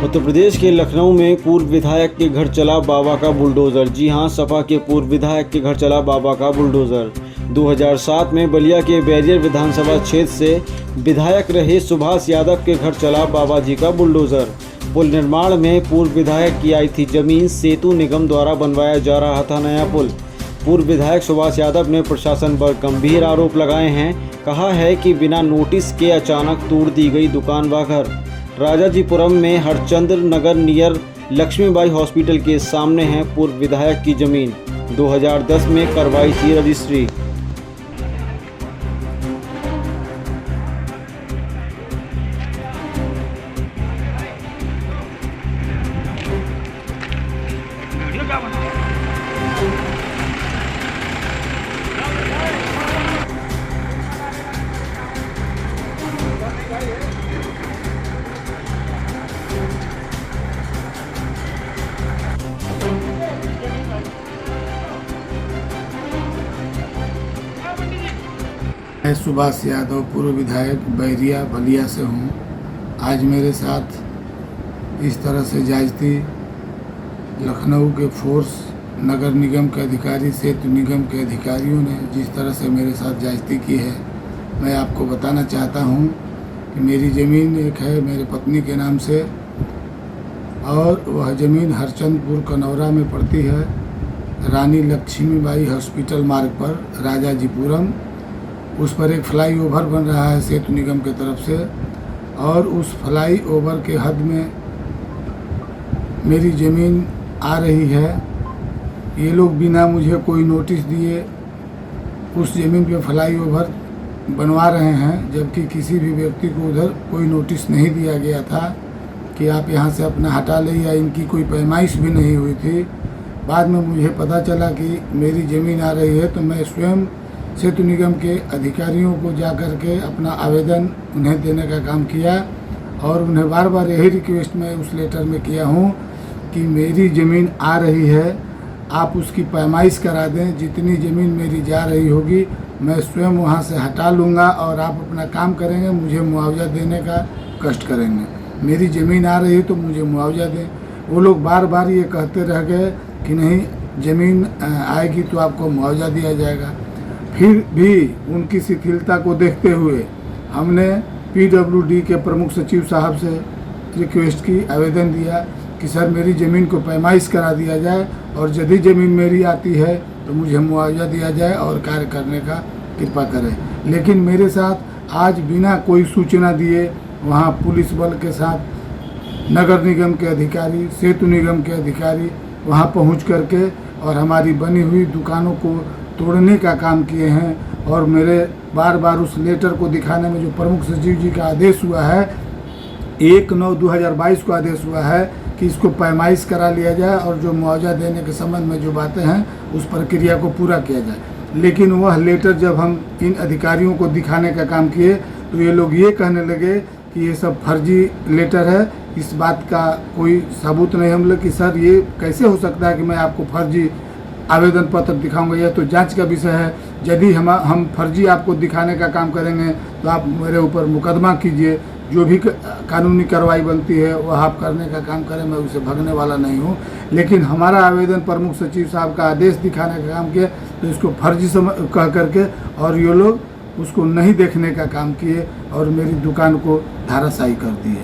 उत्तर प्रदेश के लखनऊ में पूर्व विधायक के घर चला बाबा का बुलडोजर। जी हां, सपा के पूर्व विधायक के घर चला बाबा का बुलडोजर। 2007 में बलिया के बैरियर विधानसभा क्षेत्र से विधायक रहे सुभाष यादव के घर चला बाबा जी का बुलडोजर। पुल निर्माण में पूर्व विधायक की आई थी जमीन, सेतु निगम द्वारा बनवाया जा रहा था नया पुल। पूर्व विधायक सुभाष यादव ने प्रशासन पर गंभीर आरोप लगाए हैं। कहा है कि बिना नोटिस के अचानक तोड़ दी गई दुकान व घर। राजाजीपुरम में हरचंद्र नगर नियर लक्ष्मीबाई हॉस्पिटल के सामने है पूर्व विधायक की जमीन। 2010 में करवाई थी रजिस्ट्री। मैं सुभाष यादव पूर्व विधायक बैरिया बलिया से हूँ। आज मेरे साथ इस तरह से जायज़ती लखनऊ के फोर्स, नगर निगम के अधिकारी, सेतु निगम के अधिकारियों ने जिस तरह से मेरे साथ जायज़ती की है, मैं आपको बताना चाहता हूँ कि मेरी ज़मीन एक है मेरे पत्नी के नाम से, और वह ज़मीन हरचंदपुर कनौरा में पड़ती है, रानी लक्ष्मीबाई हॉस्पिटल मार्ग पर राजाजीपुरम। उस पर एक फ्लाईओवर बन रहा है सेतु निगम की तरफ से, और उस फ्लाईओवर के हद में मेरी ज़मीन आ रही है। ये लोग बिना मुझे कोई नोटिस दिए उस ज़मीन पे फ्लाईओवर बनवा रहे हैं, जबकि किसी भी व्यक्ति को उधर कोई नोटिस नहीं दिया गया था कि आप यहाँ से अपना हटा लें, या इनकी कोई पैमाइश भी नहीं हुई थी। बाद में मुझे पता चला कि मेरी ज़मीन आ रही है, तो मैं स्वयं सेतु निगम के अधिकारियों को जा कर के अपना आवेदन उन्हें देने का काम किया, और उन्हें बार बार यही रिक्वेस्ट मैं उस लेटर में किया हूँ कि मेरी ज़मीन आ रही है, आप उसकी पैमाइश करा दें। जितनी ज़मीन मेरी जा रही होगी मैं स्वयं वहाँ से हटा लूँगा, और आप अपना काम करेंगे, मुझे मुआवजा देने का कष्ट करेंगे। मेरी ज़मीन आ रही है तो मुझे मुआवजा दें। वो लोग बार बार ये कहते रह गए कि नहीं, ज़मीन आएगी तो आपको मुआवजा दिया जाएगा। फिर भी उनकी शिथिलता को देखते हुए हमने PWD के प्रमुख सचिव साहब से रिक्वेस्ट की, आवेदन दिया कि सर मेरी ज़मीन को पैमाइश करा दिया जाए, और यदि ज़मीन मेरी आती है तो मुझे मुआवजा दिया जाए और कार्य करने का कृपा करें। लेकिन मेरे साथ आज बिना कोई सूचना दिए वहाँ पुलिस बल के साथ नगर निगम के अधिकारी, सेतु निगम के अधिकारी वहाँ पहुँच करके और हमारी बनी हुई दुकानों को तोड़ने का काम किए हैं। और मेरे बार बार उस लेटर को दिखाने में जो प्रमुख सचिव जी का आदेश हुआ है, 1/9/2022 को आदेश हुआ है कि इसको पैमाइश करा लिया जाए, और जो मुआवजा देने के संबंध में जो बातें हैं उस प्रक्रिया को पूरा किया जाए। लेकिन वह लेटर जब हम इन अधिकारियों को दिखाने का काम किए तो ये लोग ये कहने लगे कि ये सब फर्जी लेटर है, इस बात का कोई सबूत नहीं। हम लोग कि सर ये कैसे हो सकता है कि मैं आपको फर्जी आवेदन पत्र दिखाऊंगा, यह तो जांच का विषय है। यदि हम फर्जी आपको दिखाने का काम करेंगे तो आप मेरे ऊपर मुकदमा कीजिए, जो भी कानूनी कार्रवाई बनती है वह आप करने का काम करें, मैं उसे भगने वाला नहीं हूँ। लेकिन हमारा आवेदन प्रमुख सचिव साहब का आदेश दिखाने का काम किया तो इसको फर्जी कह करके, और ये लोग उसको नहीं देखने का काम किए और मेरी दुकान को धाराशायी कर दिए।